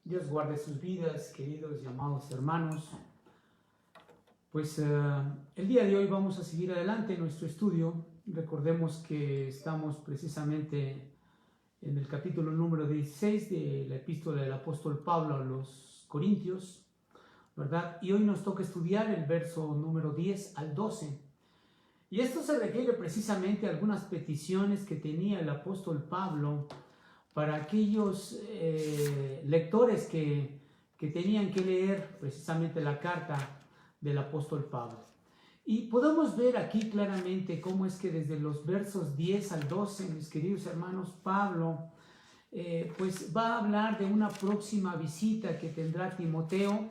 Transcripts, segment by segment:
Dios guarde sus vidas, queridos y amados hermanos. Pues el día de hoy vamos a seguir adelante en nuestro estudio. Recordemos que estamos precisamente en el capítulo número 16 de la epístola del apóstol Pablo a los Corintios, ¿verdad? Y hoy nos toca estudiar el verso número 10 al 12. Y esto se refiere precisamente a algunas peticiones que tenía el apóstol Pablo para aquellos lectores que tenían que leer precisamente la carta del apóstol Pablo. Y podemos ver aquí claramente cómo es que desde los versos 10 al 12, mis queridos hermanos, Pablo pues va a hablar de una próxima visita que tendrá Timoteo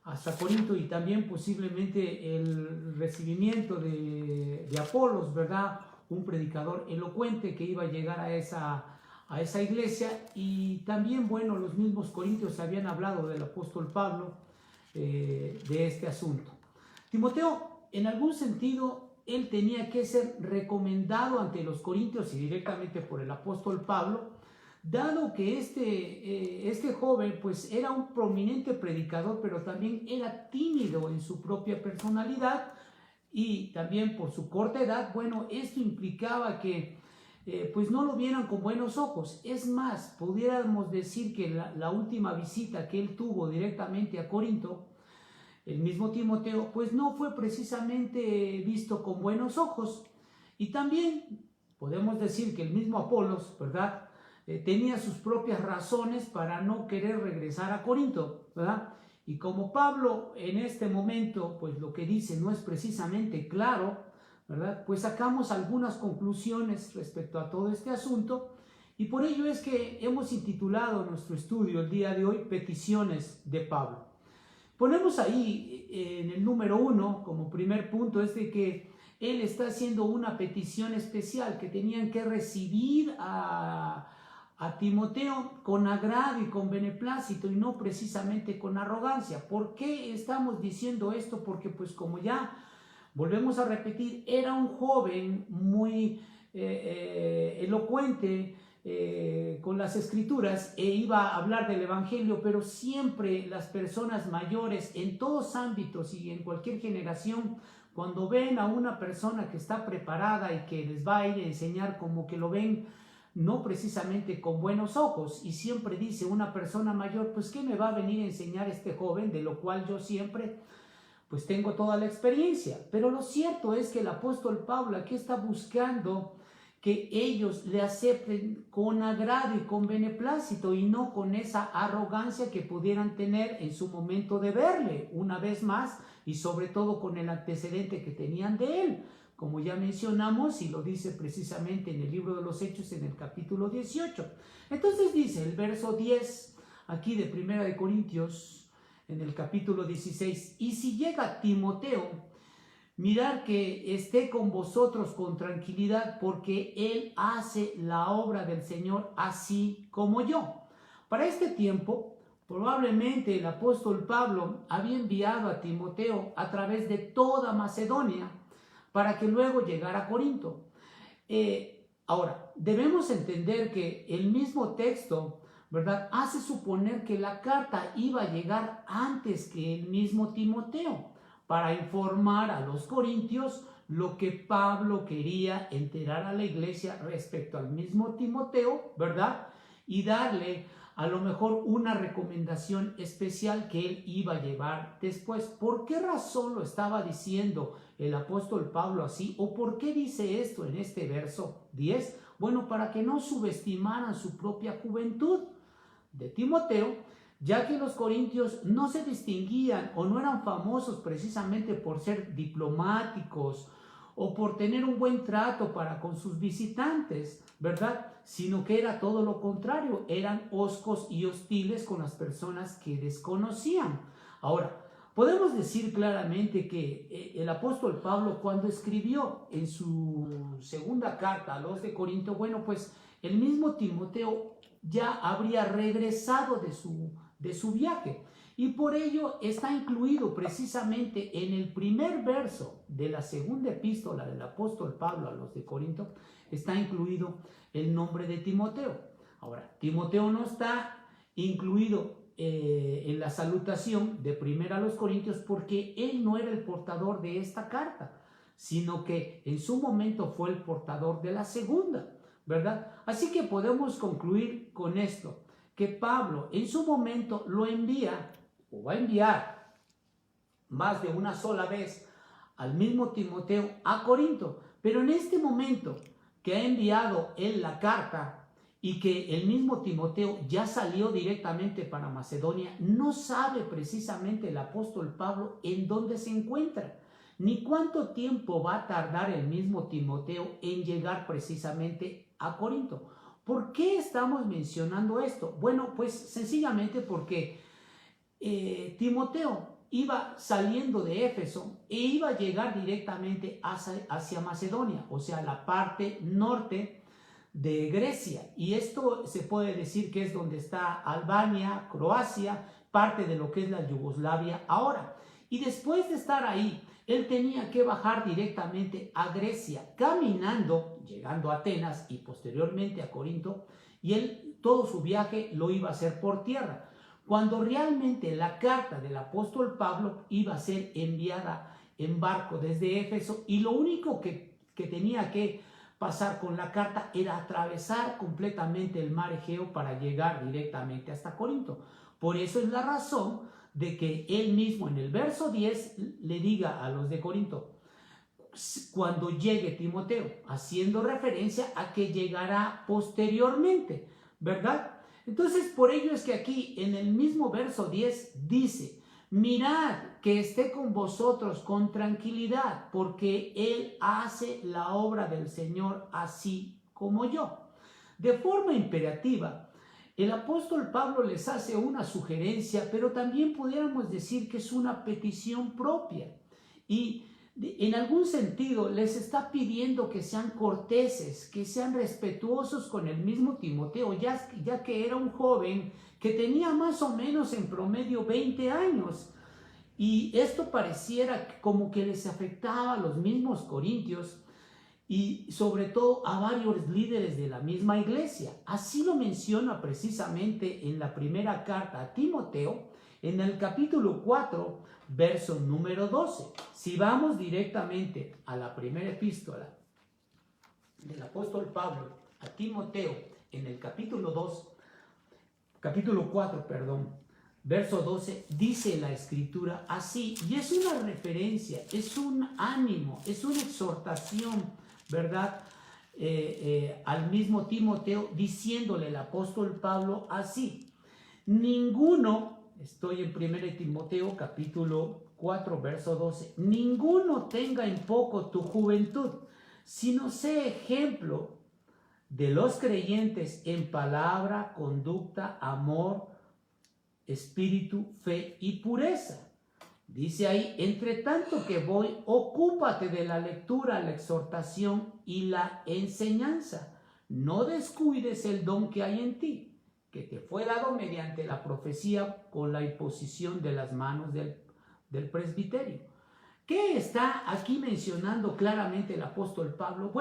hasta Corinto y también posiblemente el recibimiento de Apolos, ¿verdad? Un predicador elocuente que iba a llegar a esa iglesia. Y también, bueno, los mismos corintios habían hablado del apóstol Pablo de este asunto. Timoteo, en algún sentido, él tenía que ser recomendado ante los corintios y directamente por el apóstol Pablo, dado que este joven pues era un prominente predicador, pero también era tímido en su propia personalidad y también por su corta edad. Bueno, esto implicaba que pues no lo vieran con buenos ojos. Es más, pudiéramos decir que la última visita que él tuvo directamente a Corinto, el mismo Timoteo, pues no fue precisamente visto con buenos ojos. Y también podemos decir que el mismo Apolos, ¿verdad? Tenía sus propias razones para no querer regresar a Corinto, ¿verdad? Y como Pablo en este momento, pues lo que dice no es precisamente claro, ¿verdad? Pues sacamos algunas conclusiones respecto a todo este asunto y por ello es que hemos intitulado nuestro estudio el día de hoy Peticiones de Pablo. Ponemos ahí en el número 1 como primer punto es de que él está haciendo una petición especial que tenían que recibir a Timoteo con agrado y con beneplácito y no precisamente con arrogancia. ¿Por qué estamos diciendo esto? Porque pues como ya volvemos a repetir, era un joven muy elocuente con las escrituras e iba a hablar del evangelio, pero siempre las personas mayores en todos ámbitos y en cualquier generación, cuando ven a una persona que está preparada y que les va a ir a enseñar, como que lo ven no precisamente con buenos ojos, y siempre dice una persona mayor, pues ¿qué me va a venir a enseñar este joven? De lo cual yo siempre pues tengo toda la experiencia. Pero lo cierto es que el apóstol Pablo aquí está buscando que ellos le acepten con agrado y con beneplácito y no con esa arrogancia que pudieran tener en su momento de verle una vez más, y sobre todo con el antecedente que tenían de él, como ya mencionamos y lo dice precisamente en el libro de los Hechos en el capítulo 18. Entonces dice el verso 10 aquí de 1 Corintios en el capítulo 16, y si llega Timoteo, mirad que esté con vosotros con tranquilidad, porque él hace la obra del Señor así como yo. Para este tiempo, probablemente el apóstol Pablo había enviado a Timoteo a través de toda Macedonia para que luego llegara a Corinto. Ahora, debemos entender que el mismo texto, ¿verdad?, hace suponer que la carta iba a llegar antes que el mismo Timoteo para informar a los corintios lo que Pablo quería enterar a la iglesia respecto al mismo Timoteo, ¿verdad? Y darle a lo mejor una recomendación especial que él iba a llevar después. ¿Por qué razón lo estaba diciendo el apóstol Pablo así? ¿O por qué dice esto en este verso 10? Bueno, para que no subestimaran su propia juventud de Timoteo, ya que los corintios no se distinguían o no eran famosos precisamente por ser diplomáticos o por tener un buen trato para con sus visitantes, ¿verdad? Sino que era todo lo contrario, eran hoscos y hostiles con las personas que desconocían. Ahora, podemos decir claramente que el apóstol Pablo, cuando escribió en su segunda carta a los de Corinto, bueno, pues el mismo Timoteo ya habría regresado de su viaje. Y por ello está incluido precisamente en el primer verso de la segunda epístola del apóstol Pablo a los de Corinto, está incluido el nombre de Timoteo. Ahora, Timoteo no está incluido en la salutación de primera a los Corintios, porque él no era el portador de esta carta, sino que en su momento fue el portador de la segunda, ¿verdad? Así que podemos concluir con esto, que Pablo en su momento lo envía, o va a enviar más de una sola vez al mismo Timoteo a Corinto, pero en este momento que ha enviado él la carta y que el mismo Timoteo ya salió directamente para Macedonia, no sabe precisamente el apóstol Pablo en dónde se encuentra, ni cuánto tiempo va a tardar el mismo Timoteo en llegar precisamente a Corinto. ¿Por qué estamos mencionando esto? Bueno, pues sencillamente porque Timoteo iba saliendo de Éfeso e iba a llegar directamente hacia Macedonia, o sea, la parte norte de Grecia. Y esto se puede decir que es donde está Albania, Croacia, parte de lo que es la Yugoslavia ahora. Y después de estar ahí, él tenía que bajar directamente a Grecia, caminando, llegando a Atenas y posteriormente a Corinto, y él todo su viaje lo iba a hacer por tierra, cuando realmente la carta del apóstol Pablo iba a ser enviada en barco desde Éfeso, y lo único que tenía que pasar con la carta era atravesar completamente el mar Egeo para llegar directamente hasta Corinto. Por eso es la razón de que él mismo en el verso 10 le diga a los de Corinto, cuando llegue Timoteo, haciendo referencia a que llegará posteriormente, ¿verdad? Entonces, por ello es que aquí en el mismo verso 10 dice, mirad que esté con vosotros con tranquilidad, porque él hace la obra del Señor así como yo. De forma imperativa, el apóstol Pablo les hace una sugerencia, pero también pudiéramos decir que es una petición propia. Y en algún sentido les está pidiendo que sean corteses, que sean respetuosos con el mismo Timoteo, ya que era un joven que tenía más o menos en promedio 20 años. Y esto pareciera como que les afectaba a los mismos corintios y sobre todo a varios líderes de la misma iglesia. Así lo menciona precisamente en la primera carta a Timoteo, en el capítulo 4, verso número 12. Si vamos directamente a la primera epístola del apóstol Pablo a Timoteo, en el capítulo 4, verso 12, dice la escritura así, y es una referencia, es un ánimo, es una exhortación, ¿verdad? Al mismo Timoteo, diciéndole el apóstol Pablo así, ninguno, estoy en 1 Timoteo capítulo 4, verso 12, ninguno tenga en poco tu juventud, sino sé ejemplo de los creyentes en palabra, conducta, amor, espíritu, fe y pureza. Dice ahí, entre tanto que voy, ocúpate de la lectura, la exhortación y la enseñanza. No descuides el don que hay en ti, que te fue dado mediante la profecía con la imposición de las manos del presbiterio. ¿Qué está aquí mencionando claramente el apóstol Pablo?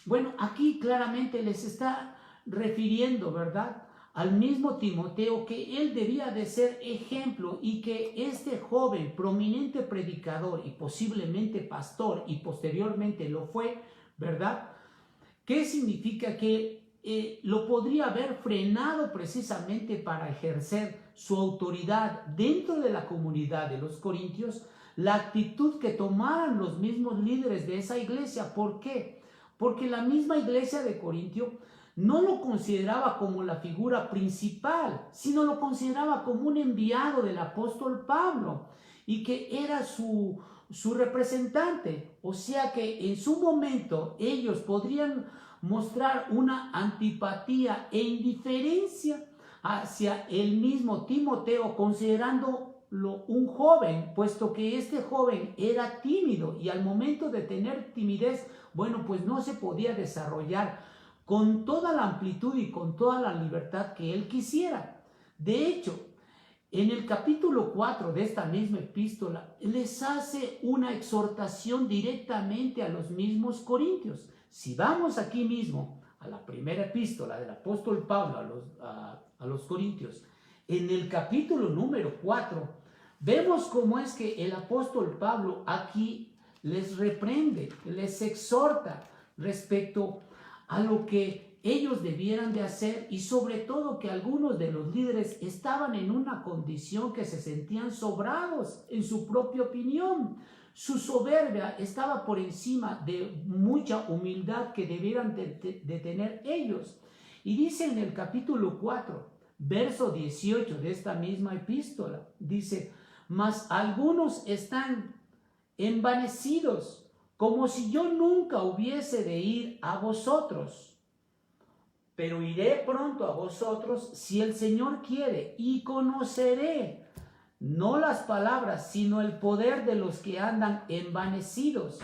Bueno, aquí claramente les está refiriendo, ¿verdad?, al mismo Timoteo, que él debía de ser ejemplo y que este joven prominente predicador y posiblemente pastor y posteriormente lo fue, ¿verdad? ¿Qué significa? Que lo podría haber frenado precisamente para ejercer su autoridad dentro de la comunidad de los corintios, la actitud que tomaran los mismos líderes de esa iglesia. ¿Por qué? Porque la misma iglesia de Corintio no lo consideraba como la figura principal, sino lo consideraba como un enviado del apóstol Pablo y que era su representante. O sea que en su momento ellos podrían mostrar una antipatía e indiferencia hacia el mismo Timoteo, considerándolo un joven, puesto que este joven era tímido y al momento de tener timidez, bueno, pues no se podía desarrollar con toda la amplitud y con toda la libertad que él quisiera. De hecho, en el capítulo 4 de esta misma epístola, les hace una exhortación directamente a los mismos corintios. Si vamos aquí mismo a la primera epístola del apóstol Pablo a los corintios, en el capítulo número 4, vemos cómo es que el apóstol Pablo aquí les reprende, les exhorta respecto a lo que ellos debieran de hacer, y sobre todo que algunos de los líderes estaban en una condición que se sentían sobrados en su propia opinión. Su soberbia estaba por encima de mucha humildad que debieran de tener ellos. Y dice en el capítulo 4, verso 18 de esta misma epístola, dice: mas algunos están envanecidos, como si yo nunca hubiese de ir a vosotros. Pero iré pronto a vosotros si el Señor quiere, y conoceré no las palabras, sino el poder de los que andan envanecidos.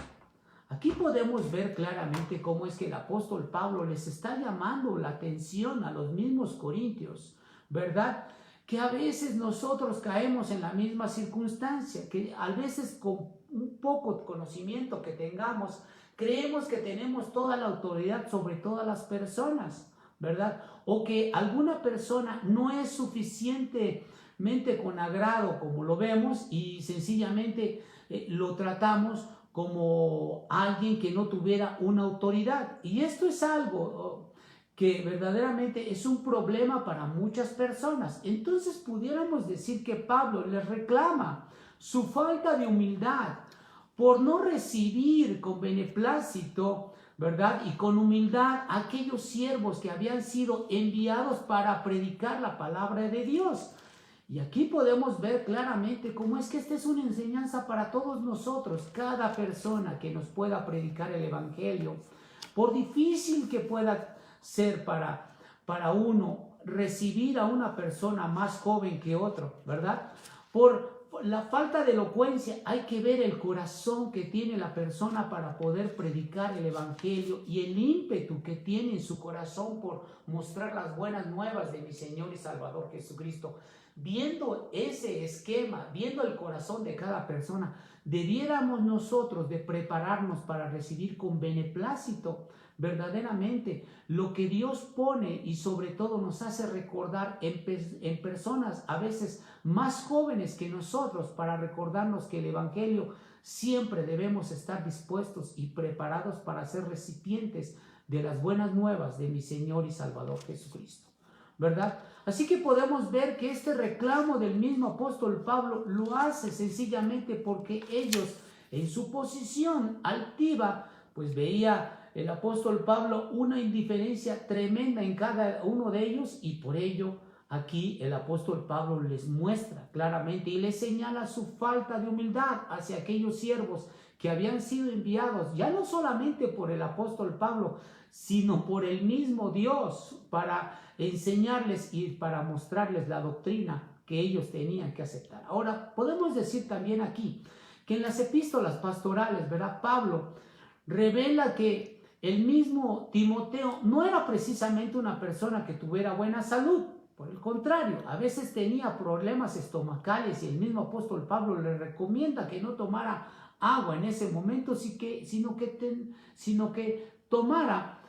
Aquí podemos ver claramente cómo es que el apóstol Pablo les está llamando la atención a los mismos corintios, ¿verdad? Que a veces nosotros caemos en la misma circunstancia, que a veces con un poco conocimiento que tengamos, creemos que tenemos toda la autoridad sobre todas las personas, ¿verdad? O que alguna persona no es suficientemente con agrado como lo vemos, y sencillamente lo tratamos como alguien que no tuviera una autoridad. Y esto es algo que verdaderamente es un problema para muchas personas. Entonces pudiéramos decir que Pablo les reclama su falta de humildad por no recibir con beneplácito, ¿verdad? Y con humildad a aquellos siervos que habían sido enviados para predicar la palabra de Dios. Y aquí podemos ver claramente cómo es que esta es una enseñanza para todos nosotros. Cada persona que nos pueda predicar el evangelio, por difícil que pueda ser para uno recibir a una persona más joven que otro, ¿verdad? Por la falta de elocuencia, hay que ver el corazón que tiene la persona para poder predicar el evangelio, y el ímpetu que tiene en su corazón por mostrar las buenas nuevas de mi Señor y Salvador Jesucristo. Viendo ese esquema, viendo el corazón de cada persona, debiéramos nosotros de prepararnos para recibir con beneplácito verdaderamente lo que Dios pone, y sobre todo nos hace recordar en personas a veces más jóvenes que nosotros, para recordarnos que el evangelio siempre debemos estar dispuestos y preparados para ser recipientes de las buenas nuevas de mi Señor y Salvador Jesucristo, ¿verdad? Así que podemos ver que este reclamo del mismo apóstol Pablo lo hace sencillamente porque ellos, en su posición altiva, pues veía el apóstol Pablo una indiferencia tremenda en cada uno de ellos, y por ello aquí el apóstol Pablo les muestra claramente y les señala su falta de humildad hacia aquellos siervos que habían sido enviados, ya no solamente por el apóstol Pablo, sino por el mismo Dios, para enseñarles y para mostrarles la doctrina que ellos tenían que aceptar. Ahora, podemos decir también aquí que en las epístolas pastorales, ¿verdad? Pablo revela que el mismo Timoteo no era precisamente una persona que tuviera buena salud. Por el contrario, a veces tenía problemas estomacales, y el mismo apóstol Pablo le recomienda que no tomara agua en ese momento, sino que tomara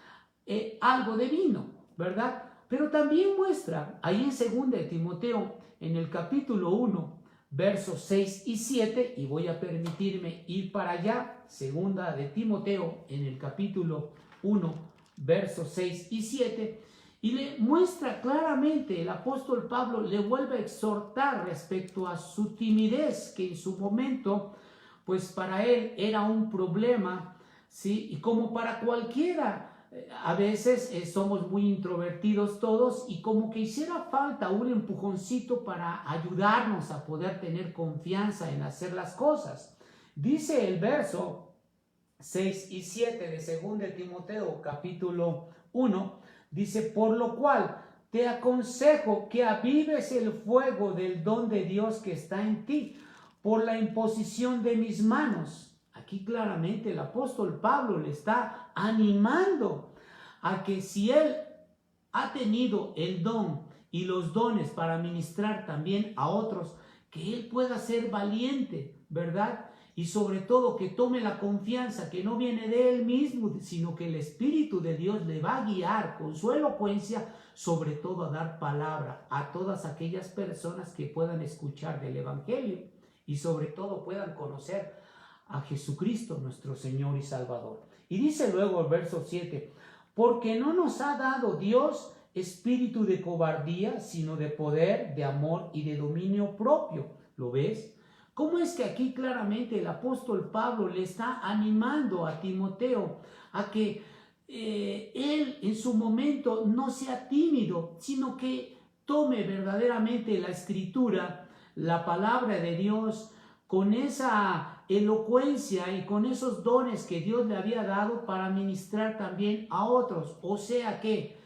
algo de vino, ¿verdad? Pero también muestra ahí en 2 de Timoteo, en el capítulo 1, versos 6 y 7, y voy a permitirme ir para allá, 2 de Timoteo, en el capítulo 1, versos 6 y 7, y le muestra claramente, el apóstol Pablo le vuelve a exhortar respecto a su timidez, que en su momento, pues para él era un problema, ¿sí? Y como para cualquiera, a veces somos muy introvertidos todos, y como que hiciera falta un empujoncito para ayudarnos a poder tener confianza en hacer las cosas. Dice el verso 6 y 7 de 2 de Timoteo capítulo 1, dice: por lo cual te aconsejo que avives el fuego del don de Dios que está en ti, por la imposición de mis manos. Aquí claramente el apóstol Pablo le está animando a que si él ha tenido el don y los dones para ministrar también a otros, que él pueda ser valiente, ¿verdad? y sobre todo que tome la confianza que no viene de él mismo, sino que el Espíritu de Dios le va a guiar con su elocuencia, sobre todo a dar palabra a todas aquellas personas que puedan escuchar del Evangelio y sobre todo puedan conocer a Jesucristo, nuestro Señor y Salvador. Y dice luego el verso 7, porque no nos ha dado Dios espíritu de cobardía, sino de poder, de amor y de dominio propio. ¿Lo ves? ¿Cómo es que aquí claramente el apóstol Pablo le está animando a Timoteo a que él en su momento no sea tímido, sino que tome verdaderamente la escritura, la palabra de Dios, con esa elocuencia y con esos dones que Dios le había dado para ministrar también a otros? O sea que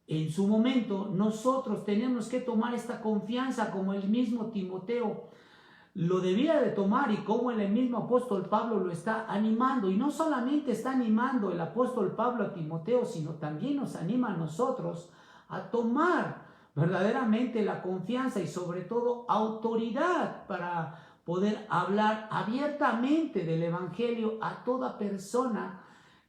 en su momento nosotros tenemos que tomar esta confianza como el mismo Timoteo lo debía de tomar y como el mismo apóstol Pablo lo está animando. Y no solamente está animando el apóstol Pablo a Timoteo, sino también nos anima a nosotros a tomar verdaderamente la confianza y sobre todo autoridad para poder hablar abiertamente del Evangelio a toda persona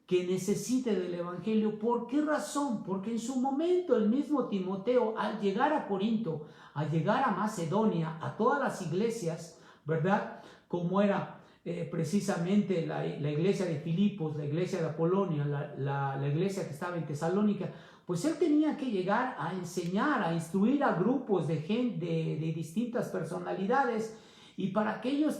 que necesite del Evangelio. ¿Por qué razón? Porque en su momento el mismo Timoteo, al llegar a Corinto, al llegar a Macedonia, a todas las iglesias, ¿verdad? Como era precisamente la iglesia de Filipos, la iglesia de Apolonia, la iglesia que estaba en Tesalónica, pues él tenía que llegar a enseñar, a instruir a grupos de gente, de distintas personalidades, y para que ellos